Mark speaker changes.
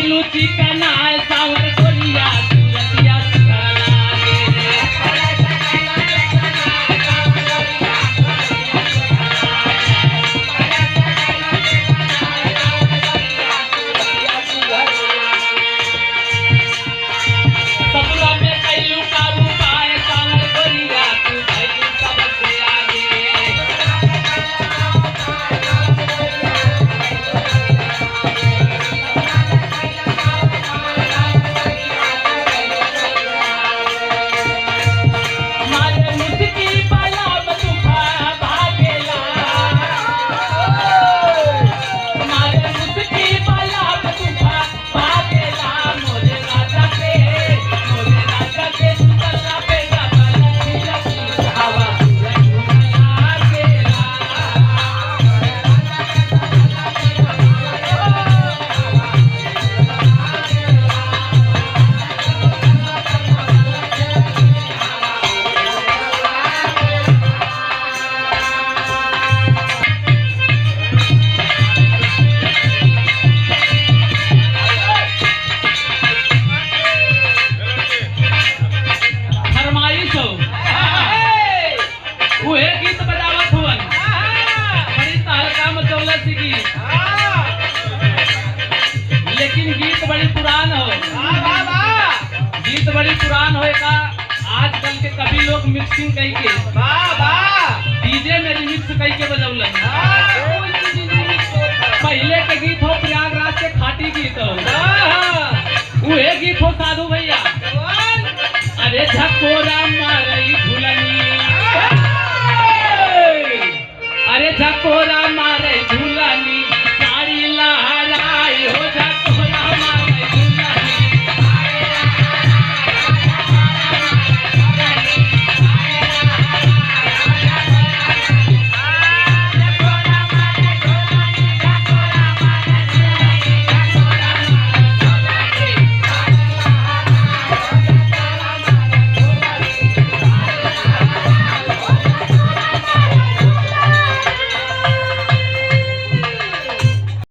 Speaker 1: कैलू चिकना सावर गोरिया सुरतिया सुधारा ससुरा में कैलू का उपाय सावर गोरिया तू भई सबसे आगे मारे मुस्की बाला बतुखा भागेला मारे मुस्की बाला बतुखा भागेला मोरे राजा के सुतला पे जाता लकी हवा सूरज घुमा गेला फरमाइश हो उहे गीत बजावत हुवन बड़ी तहलका मचौला सी गीत लेकिन गीत बड़ी पुरान हो गीत बड़ी पुरान होए का आजकल के कभी लोग मिक्सिंग कई के डीजे में रिमिक्स कई के बजौलन पहले के गीत हो प्रयागराज के खाटी गीत हो उहे गीत हो साधु भैया अरे झकोरा मारई झुलनी अरे झकोरा मार